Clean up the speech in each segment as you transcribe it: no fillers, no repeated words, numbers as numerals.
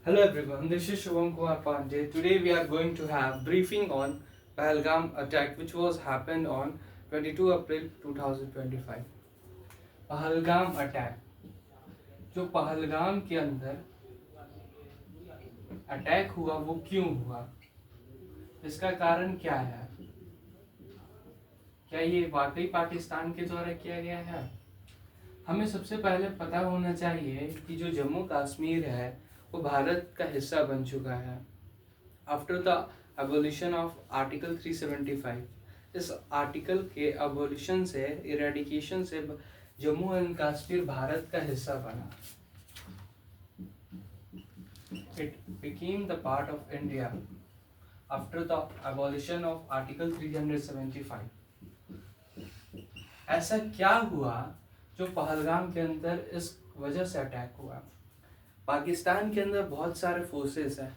Hello everyone, this is Shubham Kumar Pandey. Today we are going to have briefing on Pahalgam attack which was happened on 22 April 2025. Pahalgam attack, जो पहलगाम के अंदर attack हुआ वो क्यों हुआ, इसका कारण क्या है, क्या ये वाकई पाकिस्तान के द्वारा किया गया है। हमें सबसे पहले पता होना चाहिए कि जो जम्मू कश्मीर है वो भारत का हिस्सा बन चुका है after the abolition of article 375। इस आर्टिकल के एबोलिशन से, इरेडिकेशन से जम्मू एंड कश्मीर भारत का हिस्सा बना। It became the part of India after the abolition of article 375। ऐसा क्या हुआ जो पहलगाम के अंदर इस वजह से अटैक हुआ। पाकिस्तान के अंदर बहुत सारे फोर्सेस हैं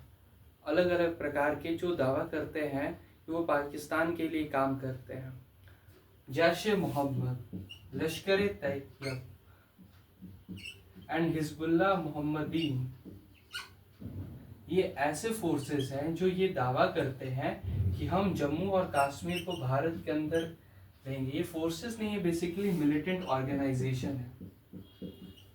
अलग अलग प्रकार के जो दावा करते हैं कि वो पाकिस्तान के लिए काम करते हैं। जैश-ए मोहम्मद, लश्कर तैयबा एंड हिजबुल्लाह मुहम्मदीन, ये ऐसे फोर्सेस हैं जो ये दावा करते हैं कि हम जम्मू और कश्मीर को भारत के अंदर रहेंगे। ये फोर्सेस नहीं, ये बेसिकली मिलिटेंट ऑर्गेनाइजेशन है।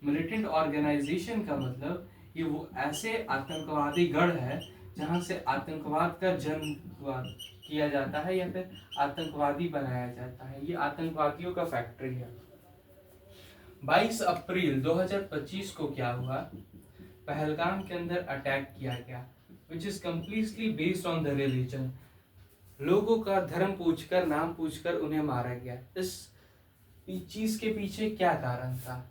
मिलिटेंट ऑर्गेनाइजेशन का मतलब ये वो ऐसे आतंकवादी गढ़ है जहां से आतंकवाद का जन्म किया जाता है या फिर आतंकवादी बनाया जाता है। ये आतंकवादियों का फैक्ट्री है। 22 अप्रैल 2025 को क्या हुआ, पहलगाम के अंदर अटैक किया गया which is completely based on the religion. लोगों का धर्म पूछकर, नाम पूछकर उन्हें मारा गया। इस चीज के पीछे क्या कारण था?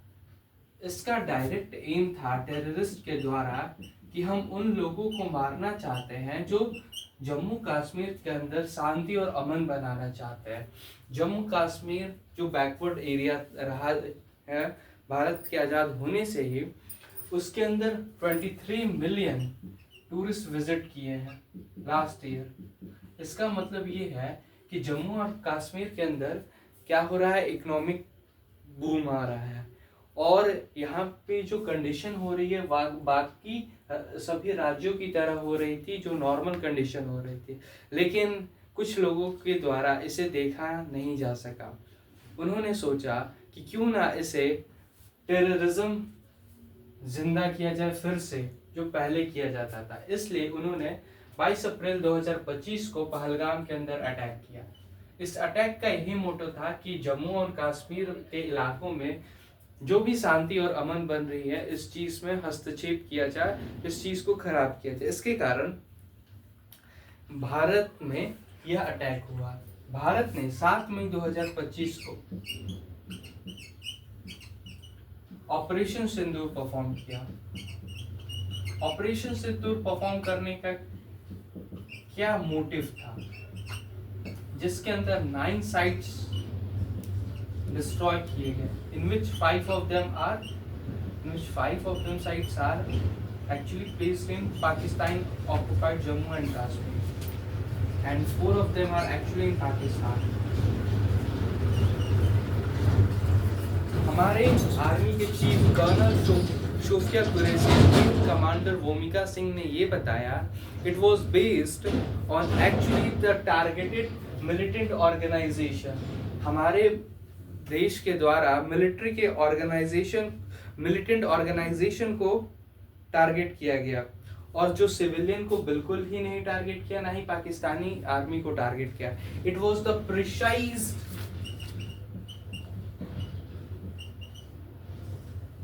इसका डायरेक्ट एम था टेररिस्ट के द्वारा कि हम उन लोगों को मारना चाहते हैं जो जम्मू कश्मीर के अंदर शांति और अमन बनाना चाहते हैं। जम्मू कश्मीर जो बैकवर्ड एरिया रहा है भारत के आज़ाद होने से ही, उसके अंदर 23 मिलियन टूरिस्ट विजिट किए हैं लास्ट ईयर। इसका मतलब ये है कि जम्मू और कश्मीर के अंदर क्या हो रहा है, इकोनॉमिक बूम आ रहा है और यहाँ पे जो कंडीशन हो रही है बाकी सभी राज्यों की तरह हो रही थी, जो नॉर्मल कंडीशन हो रही थी, लेकिन कुछ लोगों के द्वारा इसे देखा नहीं जा सका। उन्होंने सोचा कि क्यों ना इसे टेररिज्म जिंदा किया जाए फिर से, जो पहले किया जाता था। इसलिए उन्होंने 22 अप्रैल 2025 को पहलगाम के अंदर अटैक किया। इस अटैक का यही मोटो था कि जम्मू और कश्मीर के इलाकों में जो भी शांति और अमन बन रही है इस चीज में हस्तक्षेप किया जाए, इस चीज को खराब किया जाए। इसके कारण भारत में यह अटैक हुआ। भारत ने 7 मई 2025 को ऑपरेशन सिंदूर परफॉर्म किया। ऑपरेशन सिंदूर परफॉर्म करने का क्या मोटिव था, जिसके अंदर 9 साइट्स destroy किए गए, in which 5 of them sites are actually placed in Pakistan occupied Jammu and Kashmir and 4 of them are actually in Pakistan। हमारे आर्मी के chief colonel Sofiya Qureshi, commander Vyomika Singh ने ये बताया, it was based on actually the targeted militant organisation. हमारे देश के द्वारा military के मिलिटेंट ऑर्गेनाइजेशन को टारगेट किया गया और जो सिविलियन को बिल्कुल ही नहीं टारगेट किया, ना ही पाकिस्तानी आर्मी को टारगेट किया। It was the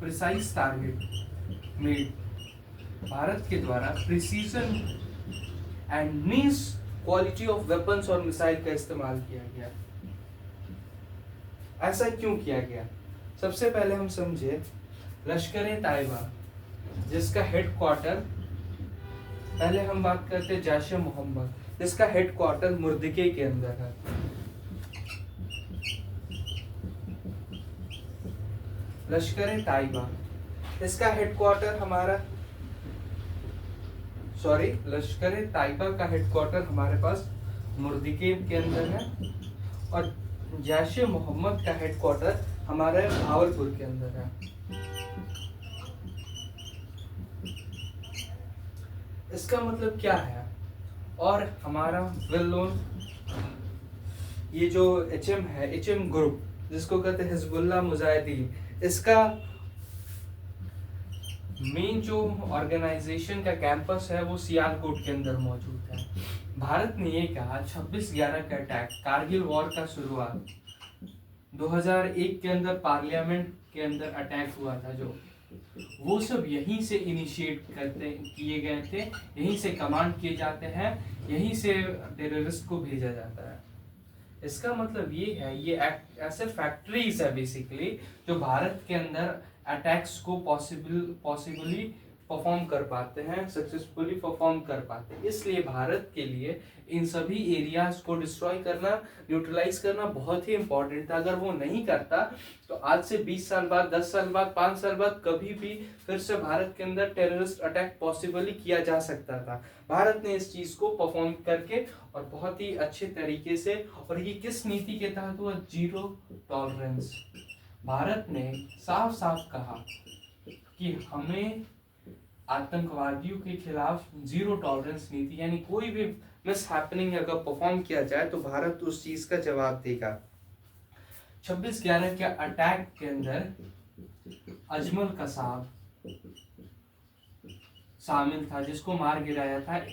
precise target made. Bharat के द्वारा precision and nice quality of weapons और मिसाइल का इस्तेमाल किया गया। ऐसा क्यों किया गया? सबसे पहले हम समझे लश्कर तैयबा, जिसका हेडक्वार्टर, पहले हम बात करते हैं जैश-ए मोहम्मद, जिसका हेडक्वार्टर मुर्दिके के अंदर है। लश्कर तैयबा, इसका हेडक्वार्टर लश्कर तैयबा का हेडक्वार्टर हमारे पास मुर्दिके के अंदर है और जैश-ए मोहम्मद का हेडक्वार्टर हमारे भावलपुर के अंदर है। इसका मतलब क्या है? और हमारा वेल नोन ये जो HM है, HM ग्रुप जिसको कहते हैं हिजबुल्लाह मुजाहिदीन, इसका मेन जो ऑर्गेनाइजेशन का कैंपस है वो सियालकोट के अंदर मौजूद है। भारत ने ये कहा 26/11 का अटैक, कारगिल वॉर का शुरुआत 2001 के अंदर पार्लियामेंट के अंदर अटैक हुआ था, जो वो सब यहीं से इनिशिएट किए गए थे, यहीं से कमांड किए जाते हैं, यहीं से टेररिस्ट को भेजा जाता है। इसका मतलब ये है, ये ऐसे फैक्ट्रीज है बेसिकली जो भारत के अंदर अटैक्स को पॉसिबली परफॉर्म कर पाते हैं, सक्सेसफुली परफॉर्म कर पाते हैं। इसलिए भारत के लिए इन सभी एरियाज को डिस्ट्रॉय करना, न्यूट्रलाइज करना बहुत ही इंपॉर्टेंट था। अगर वो नहीं करता तो आज से 20 साल बाद, 10 साल बाद, 5 साल बाद कभी भी फिर से भारत के अंदर टेररिस्ट अटैक पॉसिबली किया जा सकता था। भारत ने इस चीज को परफॉर्म करके और बहुत ही अच्छे तरीके से, और ये किस नीति के तहत हुआ? Zero tolerance. भारत ने साफ साफ कहा कि हमें आतंकवादियों के खिलाफ जीरो टॉलरेंस नीति, यानी कोई भी मिस हैपनिंग अगर परफॉर्म किया जाए तो भारत उस चीज का जवाब देगा। 26/11 के अटैक के अंदर अजमल कसाब शामिल था, जिसको मार गिराया था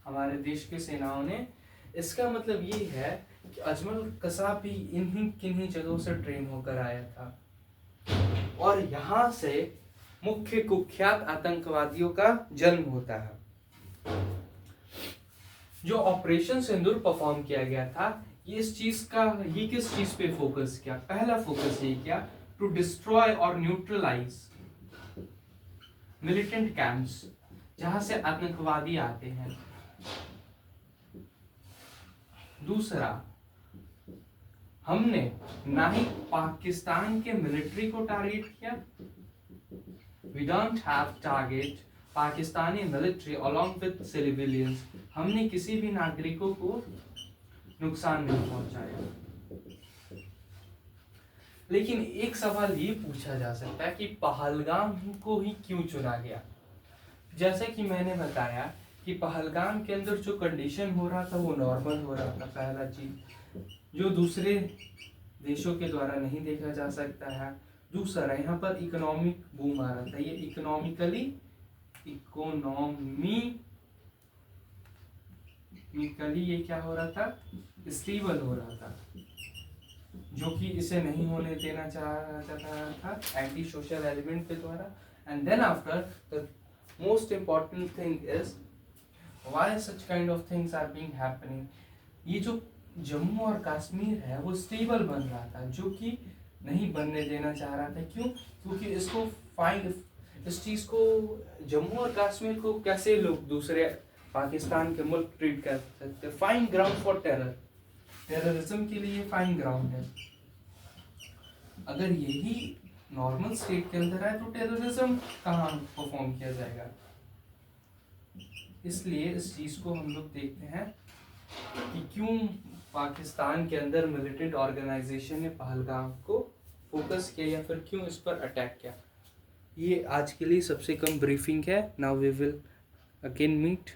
हमारे देश के सेनाओं ने। इसका मतलब ये है कि अजमल कसाब भी इन्हीं किन्हीं जगहों से ट्रेन होकर आया था, और यहाँ से मुख्य कुख्यात आतंकवादियों का जन्म होता है। जो ऑपरेशन सिंदूर परफॉर्म किया गया था, ये किस चीज पे फोकस किया? पहला फोकस ये किया टू डिस्ट्रॉय और न्यूट्रलाइज मिलिटेंट कैंप्स, जहां से आतंकवादी आते हैं। दूसरा, हमने ना ही पाकिस्तान के मिलिट्री को टारगेट किया, we don't have target Pakistani military along with civilians, हमने किसी भी नागरिकों को नुकसान नहीं पहुंचाया। लेकिन एक सवाल ये पूछा जा सकता है कि पहलगाम को ही क्यों चुना गया? जैसे कि मैंने बताया कि पहलगाम के अंदर जो कंडीशन हो रहा था वो नॉर्मल हो रहा था, पहला चीज जो दूसरे देशों के द्वारा नहीं देखा जा सकता है। दूसरा, यहाँ पर इकोनॉमिक बूम आ रहा था, ये इकोनॉमिकली ये क्या हो रहा था? स्टेबल हो रहा था, जो कि इसे नहीं होने देना चाहता था एंटी सोशल एलिमेंट के द्वारा। And then after the most important thing is why such kind of things are being happening. ये जो जम्मू और कश्मीर है वो स्टेबल बन रहा था, जो कि नहीं बनने देना चाह रहा था। क्यों? क्योंकि इस चीज को, जम्मू और कश्मीर को कैसे लोग दूसरे पाकिस्तान के मुल्क ट्रीट कर सकते? फाइन ग्राउंड फॉर टेररिज्म के लिए फाइन ग्राउंड है। अगर यही नॉर्मल स्टेट के अंदर है तो टेररिज्म कहाँ परफॉर्म किया जाएगा? इसलिए इस चीज को हम लोग देखते हैं कि क्यों पाकिस्तान के अंदर मिलिटेंट ऑर्गेनाइजेशन ने पहलगाम को फोकस किया या फिर क्यों इस पर अटैक किया। ये आज के लिए सबसे कम ब्रीफिंग है। Now we will again meet.